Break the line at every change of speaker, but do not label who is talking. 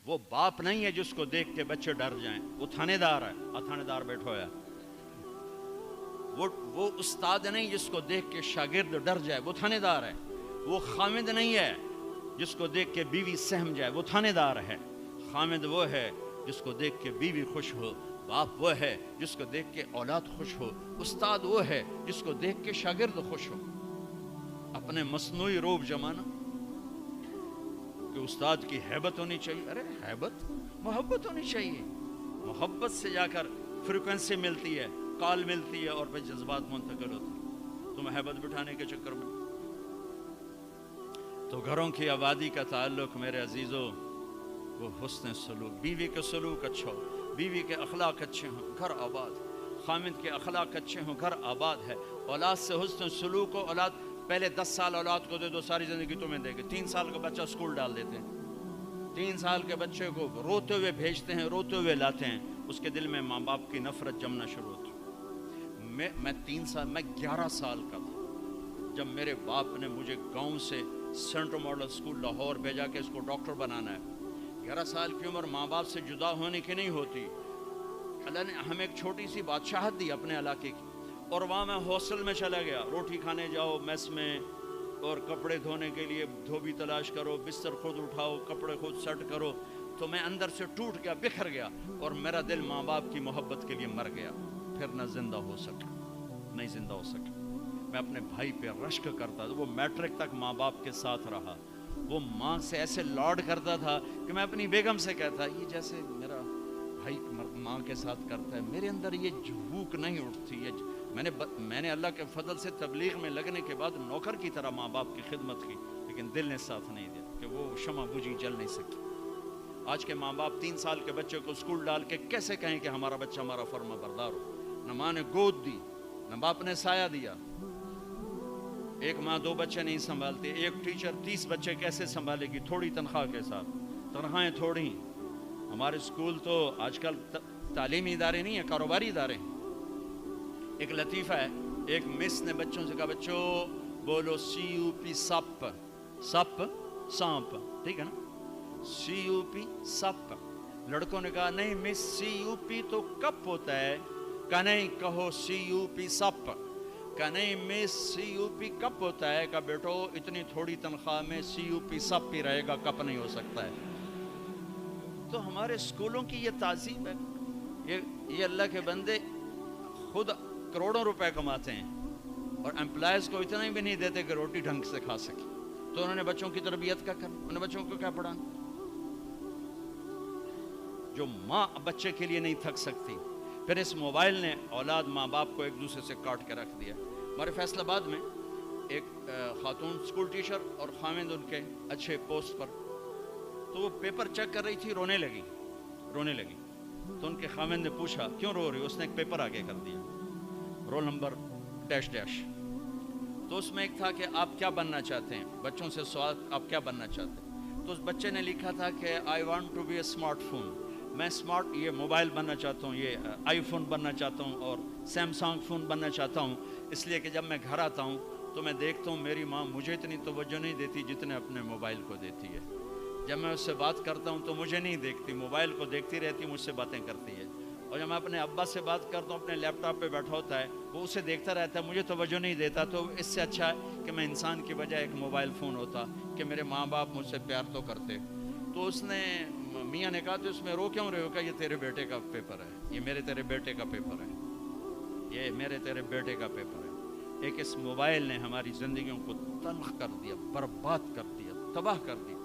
وہ باپ نہیں ہے جس کو دیکھ کے بچے ڈر جائیں، وہ تھانے دار ہے، تھانے دار بیٹھو ہے۔ وہ استاد نہیں جس کو دیکھ کے شاگرد ڈر جائے، وہ تھانے دار ہے۔ وہ خامد نہیں ہے جس کو دیکھ کے بیوی سہم جائے، وہ تھانے دار ہے۔ خامد وہ ہے جس کو دیکھ کے بیوی خوش ہو، باپ وہ ہے جس کو دیکھ کے اولاد خوش ہو، استاد وہ ہے جس کو دیکھ کے شاگرد خوش ہو۔ اپنے مصنوعی روب جمانا کہ استاد کی ہیبت ہونی چاہیے، ارے ہیبت، محبت ہونی چاہیے۔ محبت سے جا کر فریکوینسی ملتی ہے، کال ملتی ہے، اور پھر جذبات منتقل ہوتے ہیں۔ تم ہیبت بٹھانے کے چکر میں تو گھروں کی آبادی کا تعلق میرے عزیزوں وہ حسن سلوک، بیوی کے سلوک اچھا ہو، بیوی کے اخلاق اچھے ہوں، گھر آباد۔ خامد کے اخلاق اچھے ہوں، گھر آباد ہے۔ اولاد سے حسن سلوک ہو، اولاد پہلے 10 سال اولاد کو دے دو، ساری زندگی تمہیں دے گے۔ 3 سال کا بچہ اسکول ڈال دیتے ہیں، 3 سال کے بچے کو روتے ہوئے بھیجتے ہیں، روتے ہوئے لاتے ہیں، اس کے دل میں ماں باپ کی نفرت جمنا شروع ہوتی۔ میں 11 سال کا تھا جب میرے باپ نے مجھے گاؤں سے سینٹرل ماڈل اسکول لاہور بھیجا کہ اس کو ڈاکٹر بنانا ہے۔ 11 سال کی عمر ماں باپ سے جدا ہونے کی نہیں ہوتی۔ اللہ نے ہمیں ایک چھوٹی سی بادشاہت دی اپنے علاقے کی، اور وہاں میں ہاسٹل میں چلا گیا، روٹی کھانے جاؤ میس میں، اور کپڑے دھونے کے لیے دھوبی تلاش کرو، بستر خود اٹھاؤ، کپڑے خود سیٹ کرو۔ تو میں اندر سے ٹوٹ گیا، بکھر گیا، اور میرا دل ماں باپ کی محبت کے لیے مر گیا۔ پھر نہ زندہ ہو سکا، نہیں زندہ ہو سکا۔ میں اپنے بھائی پہ رشک کرتا تھا، وہ میٹرک تک ماں باپ کے ساتھ رہا۔ وہ ماں سے ایسے لاڈ کرتا تھا کہ میں اپنی بیگم سے کہتا، یہ جیسے میرا بھائی ماں کے ساتھ کرتا ہے، میرے اندر یہ جھوک نہیں اٹھتی۔ میں نے اللہ کے فضل سے تبلیغ میں لگنے کے بعد نوکر کی طرح ماں باپ کی خدمت کی، لیکن دل نے ساتھ نہیں دیا کہ وہ شمع بجھی جل نہیں سکی۔ آج کے ماں باپ 3 سال کے بچے کو اسکول ڈال کے کیسے کہیں کہ ہمارا بچہ ہمارا فرما بردار ہو؟ نہ ماں نے گود دی، نہ باپ نے سایہ دیا۔ ایک ماں 2 بچے نہیں سنبھالتی، ایک ٹیچر 30 بچے کیسے سنبھالے گی تھوڑی تنخواہ کے ساتھ؟ تنخواہیں تھوڑی۔ ہمارے اسکول تو آج کل تعلیمی ادارے نہیں ہیں، کاروباری ادارے ہیں۔ ایک لطیفہ ہے، ایک مس نے بچوں سے کہا، بچوں بولو CUP سپ، سپ سانپ، ٹھیک ہے نا، CUP سپ۔ لڑکوں نے کہا نہیں مس CUP تو کپ ہوتا ہے۔ کہا نہیں، کہو CUP سپ۔ کہا نہیں مس CUP کپ ہوتا ہے۔ کہا بیٹو اتنی تھوڑی تنخواہ میں CUP سپ ہی رہے گا، کپ نہیں ہو سکتا ہے۔ تو ہمارے اسکولوں کی یہ تعظیم ہے۔ یہ اللہ کے بندے خود کروڑوں روپے کماتے ہیں اور امپلائز کو اتنا بھی نہیں دیتے کہ روٹی ڈھنگ سے کھا سکے۔ تو انہوں نے بچوں کی تربیت کیا کرنا، انہوں نے بچوں کو کیا پڑھانا؟ جو ماں بچے کے لیے نہیں تھک سکتی۔ پھر اس موبائل نے اولاد ماں باپ کو ایک دوسرے سے کاٹ کے رکھ دیا۔ ہمارے فیصل آباد میں ایک خاتون اسکول ٹیچر اور خامد ان کے اچھے پوسٹ پر، تو وہ پیپر چیک کر رہی تھی، رونے لگی۔ تو ان کے خامد نے پوچھا کیوں رو رہی؟ اس نے ایک پیپر آگے کر دیا، رول نمبر ڈیش ڈیش۔ تو اس میں ایک تھا کہ آپ کیا بننا چاہتے ہیں، بچوں سے سوال آپ کیا بننا چاہتے ہیں؟ تو اس بچے نے لکھا تھا کہ I want to be a smart phone, میں اسمارٹ یہ موبائل بننا چاہتا ہوں، یہ آئی فون بننا چاہتا ہوں اور سیمسنگ فون بننا چاہتا ہوں، اس لیے کہ جب میں گھر آتا ہوں تو میں دیکھتا ہوں میری ماں مجھے اتنی توجہ نہیں دیتی جتنے اپنے موبائل کو دیتی ہے۔ جب میں اس سے بات کرتا ہوں تو مجھے نہیں دیکھتی، موبائل کو دیکھتی رہتی، مجھ سے باتیں کرتی ہے۔ اور جب میں اپنے ابا سے بات کرتا ہوں، اپنے لیپ ٹاپ پہ بیٹھا ہوتا ہے، وہ اسے دیکھتا رہتا ہے، مجھے توجہ نہیں دیتا۔ تو اس سے اچھا ہے کہ میں انسان کی بجائے ایک موبائل فون ہوتا کہ میرے ماں باپ مجھ سے پیار تو کرتے۔ تو اس نے میاں نے کہا تو اس میں رو کیوں رہے ہو؟ کہ یہ تیرے بیٹے کا پیپر ہے، یہ میرے تیرے بیٹے کا پیپر ہے، یہ میرے تیرے بیٹے کا پیپر ہے۔ ایک اس موبائل نے ہماری زندگیوں کو تلخ کر دیا، برباد کر دیا، تباہ کر دیا۔